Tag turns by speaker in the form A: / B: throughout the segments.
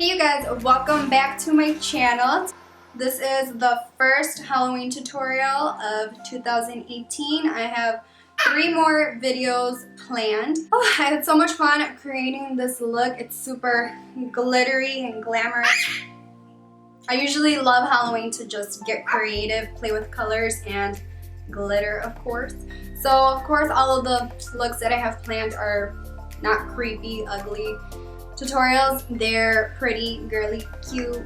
A: Hey you guys, welcome back to my channel. This is the first Halloween tutorial of 2018. I have 3 more videos planned. Oh, I had so much fun creating this look. It's super glittery and glamorous. I usually love Halloween to just get creative, play with colors and glitter, of course. So, of course, all of the looks that I have planned are not creepy, ugly tutorials. They're pretty, girly, cute.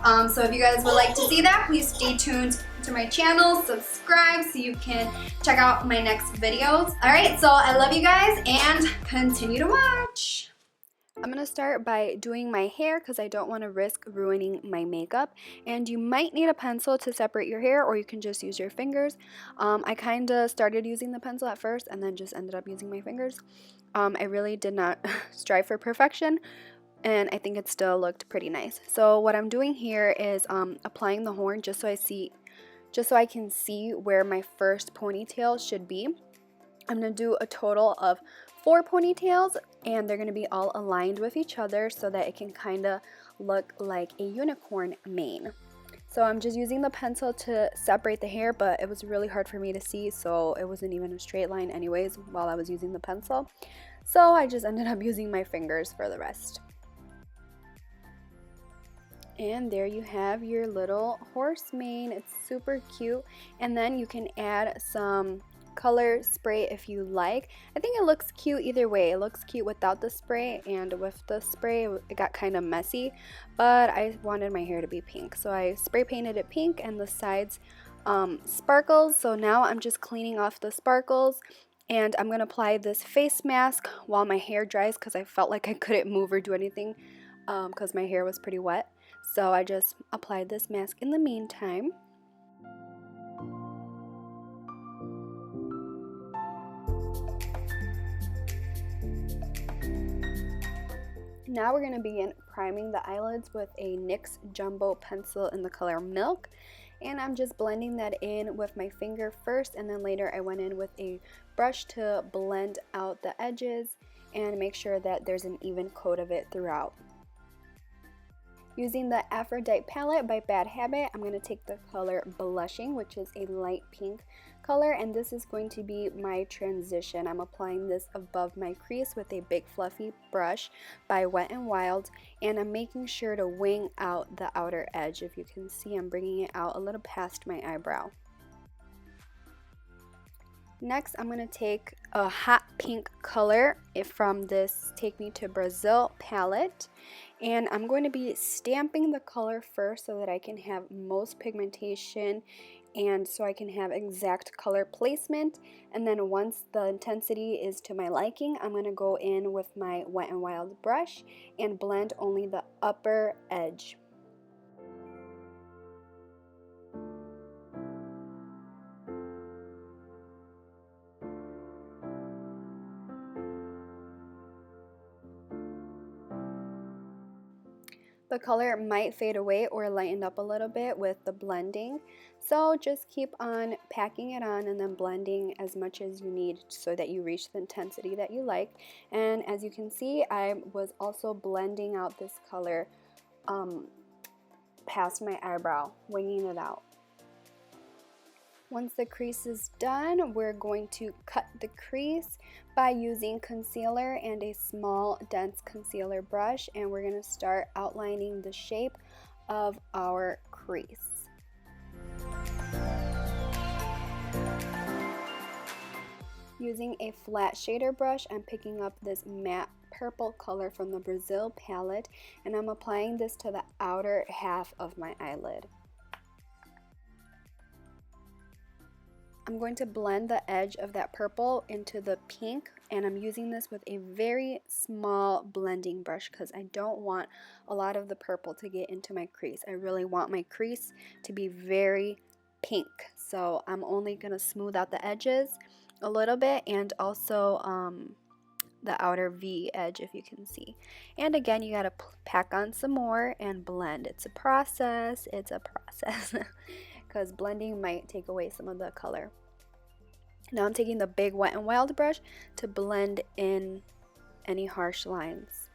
A: So if you guys would like to see that, please stay tuned to my channel, subscribe so you can check out my next videos. Alright, so I love you guys and continue to watch. I'm going to start by doing my hair because I don't want to risk ruining my makeup. And you might need a pencil to separate your hair, or you can just use your fingers. I kind of started using the pencil at first and then just ended up using my fingers. I really did not strive for perfection, and I think it still looked pretty nice. So what I'm doing here is applying the horn just so I can see where my first ponytail should be. I'm going to do a total of 4 ponytails, and they're going to be all aligned with each other so that it can kind of look like a unicorn mane. So I'm just using the pencil to separate the hair, but it was really hard for me to see, so it wasn't even a straight line anyways while I was using the pencil. So I just ended up using my fingers for the rest. And there you have your little horse mane. It's super cute. And then you can add some color spray if you like. I think it looks cute either way. It looks cute without the spray, and with the spray it got kind of messy, but I wanted my hair to be pink, so I spray painted it pink and the sides sparkles. So now I'm just cleaning off the sparkles, and I'm gonna apply this face mask while my hair dries because I felt like I couldn't move or do anything because my hair was pretty wet. So I just applied this mask in the meantime. Now we're going to begin priming the eyelids with a NYX Jumbo pencil in the color Milk. And I'm just blending that in with my finger first, and then later I went in with a brush to blend out the edges and make sure that there's an even coat of it throughout. Using the Aphrodite palette by Bad Habit, I'm going to take the color Blushing, which is a light pink color, and this is going to be my transition. I'm applying this above my crease with a big fluffy brush by Wet n Wild, and I'm making sure to wing out the outer edge. If you can see, I'm bringing it out a little past my eyebrow. Next, I'm going to take a hot pink color from this Take Me to Brazil palette, and I'm going to be stamping the color first so that I can have most pigmentation and so I can have exact color placement. And then once the intensity is to my liking, I'm going to go in with my Wet n Wild brush and blend only the upper edge. The color might fade away or lighten up a little bit with the blending, so just keep on packing it on and then blending as much as you need so that you reach the intensity that you like. And as you can see, I was also blending out this color past my eyebrow, winging it out. Once the crease is done, we're going to cut the crease by using concealer and a small dense concealer brush, and we're going to start outlining the shape of our crease. Using a flat shader brush, I'm picking up this matte purple color from the Brazil palette, and I'm applying this to the outer half of my eyelid. I'm going to blend the edge of that purple into the pink, and I'm using this with a very small blending brush because I don't want a lot of the purple to get into my crease. I really want my crease to be very pink, so I'm only going to smooth out the edges a little bit, and also the outer V edge, if you can see. And again, you got to pack on some more and blend. It's a process because blending might take away some of the color. Now I'm taking the big Wet n Wild brush to blend in any harsh lines.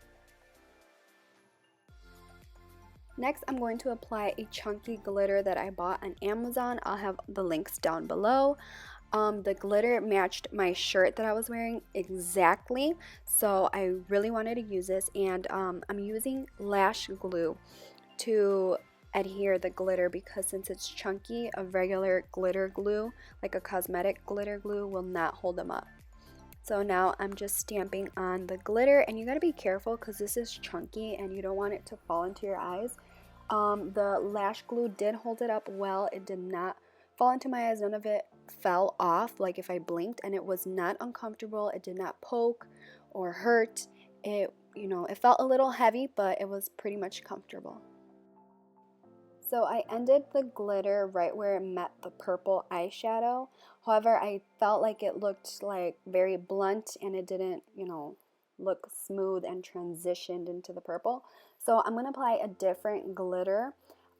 A: Next, I'm going to apply a chunky glitter that I bought on Amazon. I'll have the links down below. The glitter matched my shirt that I was wearing exactly, so I really wanted to use this, and I'm using lash glue to adhere the glitter because since it's chunky, a regular glitter glue, like a cosmetic glitter glue, will not hold them up. So now I'm just stamping on the glitter, and you gotta be careful because this is chunky and you don't want it to fall into your eyes. The lash glue did hold it up well. It did not fall into my eyes. None of it fell off like if I blinked, and it was not uncomfortable. It did not poke or hurt. It, it felt a little heavy, but it was pretty much comfortable. So I ended the glitter right where it met the purple eyeshadow. However, I felt like it looked like very blunt and it didn't, look smooth and transitioned into the purple. So I'm going to apply a different glitter.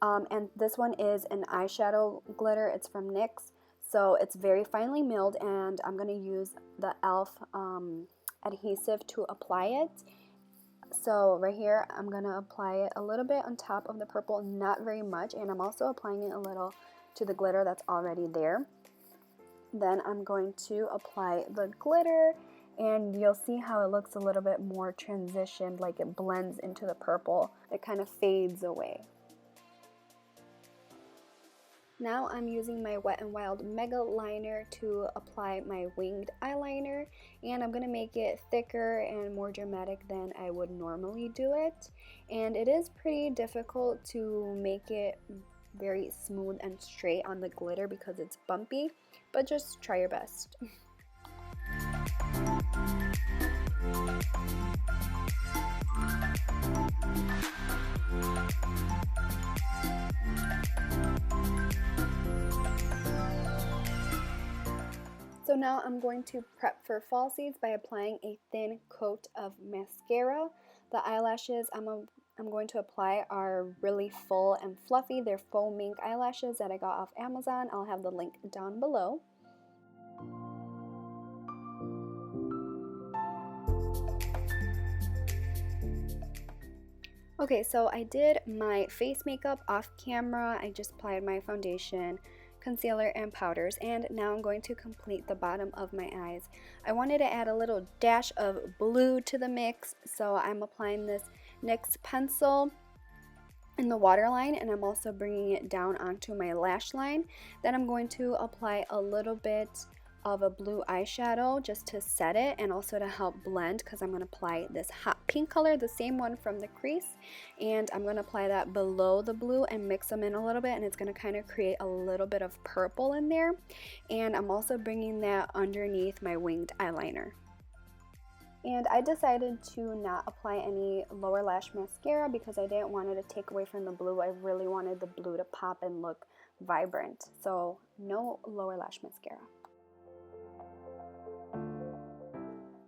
A: And this one is an eyeshadow glitter. It's from NYX. So it's very finely milled, and I'm going to use the e.l.f. Adhesive to apply it. So right here, I'm going to apply it a little bit on top of the purple, not very much, and I'm also applying it a little to the glitter that's already there. Then I'm going to apply the glitter, and you'll see how it looks a little bit more transitioned, like it blends into the purple. It kind of fades away. Now I'm using my Wet n Wild Mega Liner to apply my winged eyeliner, and I'm going to make it thicker and more dramatic than I would normally do it. And it is pretty difficult to make it very smooth and straight on the glitter because it's bumpy, but just try your best. So now I'm going to prep for falsies by applying a thin coat of mascara. The eyelashes I'm going to apply are really full and fluffy. They're faux mink eyelashes that I got off Amazon. I'll have the link down below. Okay, so I did my face makeup off camera. I just applied my foundation, concealer, and powders, and now I'm going to complete the bottom of my eyes. I wanted to add a little dash of blue to the mix, so I'm applying this NYX pencil in the waterline, and I'm also bringing it down onto my lash line. Then I'm going to apply a little bit of a blue eyeshadow just to set it and also to help blend, because I'm going to apply this hot pink color, the same one from the Crease, and I'm going to apply that below the blue and mix them in a little bit, and it's going to kind of create a little bit of purple in there. And I'm also bringing that underneath my winged eyeliner. And I decided to not apply any lower lash mascara because I didn't want it to take away from the blue. I really wanted the blue to pop and look vibrant, so no lower lash mascara.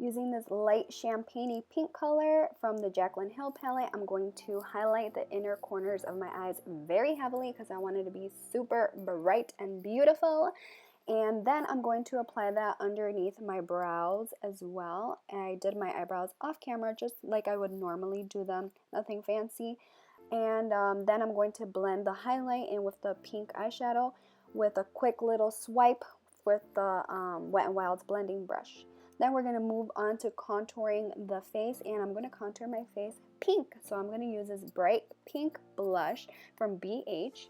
A: Using this light champagne-y pink color from the Jaclyn Hill palette, I'm going to highlight the inner corners of my eyes very heavily because I want it to be super bright and beautiful. And then I'm going to apply that underneath my brows as well. And I did my eyebrows off camera just like I would normally do them, nothing fancy. And then I'm going to blend the highlight in with the pink eyeshadow with a quick little swipe with the Wet n Wild's blending brush. Then we're going to move on to contouring the face, and I'm going to contour my face pink. So I'm going to use this bright pink blush from BH,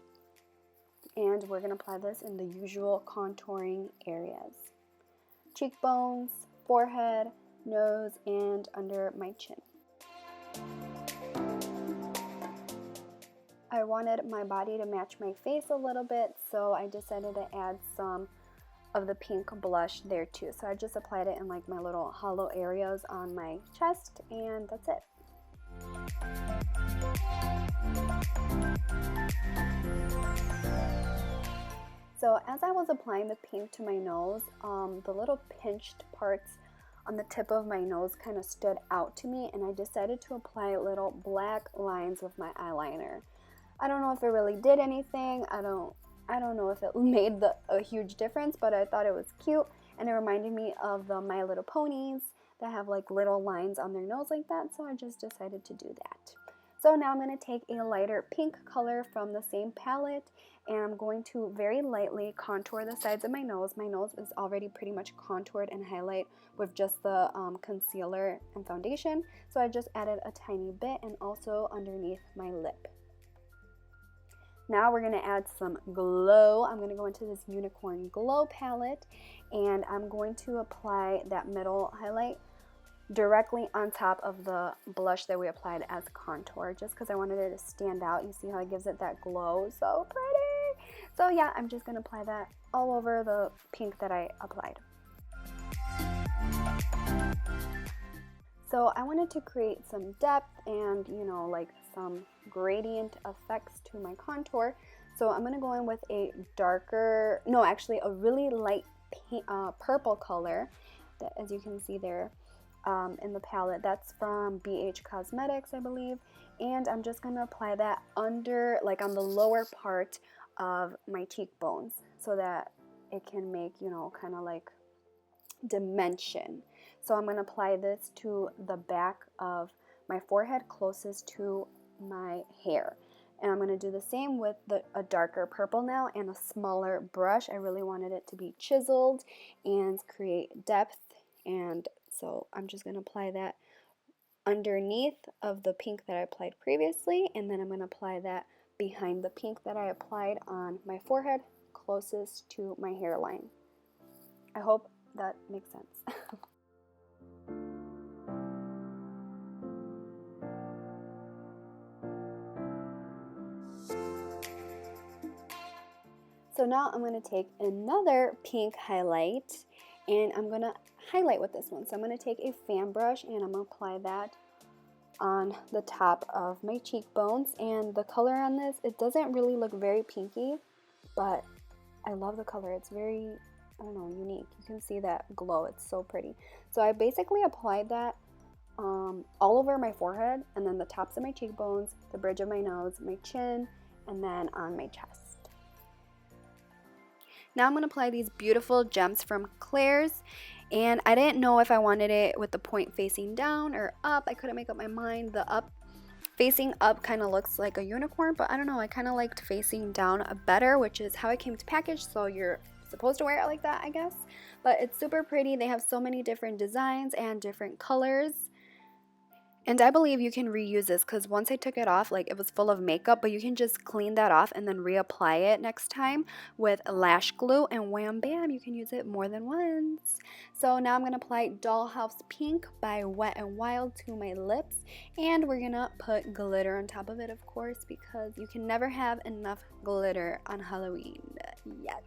A: and we're going to apply this in the usual contouring areas: cheekbones, forehead, nose, and under my chin. I wanted my body to match my face a little bit, so I decided to add some of the pink blush there too. So I just applied it in like my little hollow areas on my chest, and that's it. So as I was applying the pink to my nose, the little pinched parts on the tip of my nose kind of stood out to me, and I decided to apply little black lines with my eyeliner. I don't know if it really did anything. I don't know if it made a huge difference, but I thought it was cute, and it reminded me of the My Little Ponies that have like little lines on their nose like that, so I just decided to do that. So now I'm going to take a lighter pink color from the same palette, and I'm going to very lightly contour the sides of my nose. My nose is already pretty much contoured and highlight with just the concealer and foundation, so I just added a tiny bit, and also underneath my lip. Now we're going to add some glow. I'm going to go into this Unicorn Glow palette, and I'm going to apply that middle highlight directly on top of the blush that we applied as contour, just because I wanted it to stand out. You see how it gives it that glow? So pretty! So yeah, I'm just going to apply that all over the pink that I applied. So I wanted to create some depth and, you know, like some gradient effects to my contour. So I'm going to go in with a darker, no, actually a really light purple color, that, as you can see there in the palette. That's from BH Cosmetics, I believe. And I'm just going to apply that under, like on the lower part of my cheekbones, so that it can make, you know, kind of like dimension. So I'm going to apply this to the back of my forehead closest to my hair. And I'm going to do the same with a darker purple now and a smaller brush. I really wanted it to be chiseled and create depth, and so I'm just going to apply that underneath of the pink that I applied previously, and then I'm going to apply that behind the pink that I applied on my forehead closest to my hairline. I hope that makes sense. So now I'm going to take another pink highlight, and I'm going to highlight with this one. So I'm going to take a fan brush, and I'm going to apply that on the top of my cheekbones. And the color on this, it doesn't really look very pinky, but I love the color. It's very, I don't know, unique. You can see that glow. It's so pretty. So I basically applied that all over my forehead, and then the tops of my cheekbones, the bridge of my nose, my chin, and then on my chest. Now I'm going to apply these beautiful gems from Claire's, and I didn't know if I wanted it with the point facing down or up. I couldn't make up my mind. The up, facing up kind of looks like a unicorn, but I don't know, I kind of liked facing down better, which is how it came to package, so you're supposed to wear it like that, I guess. But it's super pretty. They have so many different designs and different colors. And I believe you can reuse this, because once I took it off, like, it was full of makeup, but you can just clean that off and then reapply it next time with lash glue, and wham bam, you can use it more than once. So now I'm going to apply Dollhouse Pink by Wet n Wild to my lips, and we're going to put glitter on top of it, of course, because you can never have enough glitter on Halloween. Yes.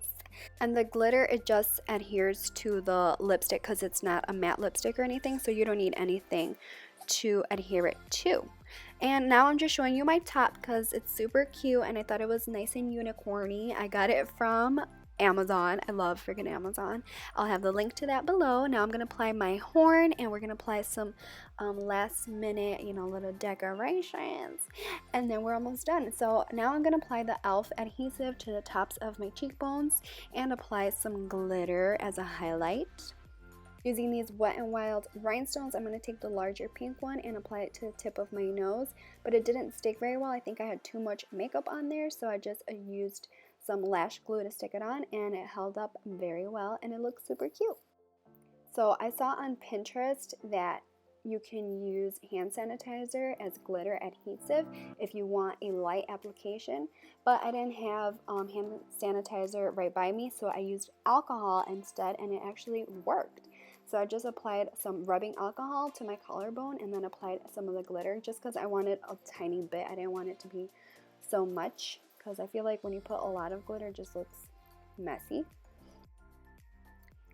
A: And the glitter, it just adheres to the lipstick because it's not a matte lipstick or anything, so you don't need anything to adhere it to. And now I'm just showing you my top because it's super cute and I thought it was nice and unicorny. I got it from Amazon. I love freaking Amazon. I'll have the link to that below. Now I'm going to apply my horn, and we're going to apply some last minute, you know, little decorations, and then we're almost done. So now I'm going to apply the e.l.f. adhesive to the tops of my cheekbones and apply some glitter as a highlight. Using these Wet n Wild rhinestones, I'm going to take the larger pink one and apply it to the tip of my nose, but it didn't stick very well. I think I had too much makeup on there, so I just used some lash glue to stick it on, and it held up very well, and it looks super cute. So I saw on Pinterest that you can use hand sanitizer as glitter adhesive if you want a light application, but I didn't have hand sanitizer right by me, so I used alcohol instead, and it actually worked. So I just applied some rubbing alcohol to my collarbone and then applied some of the glitter just because I wanted a tiny bit. I didn't want it to be so much because I feel like when you put a lot of glitter, it just looks messy.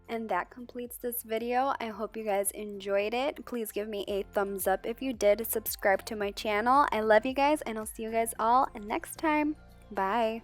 A: And that completes this video. I hope you guys enjoyed it. Please give me a thumbs up if you did. Subscribe to my channel. I love you guys, and I'll see you guys all next time. Bye.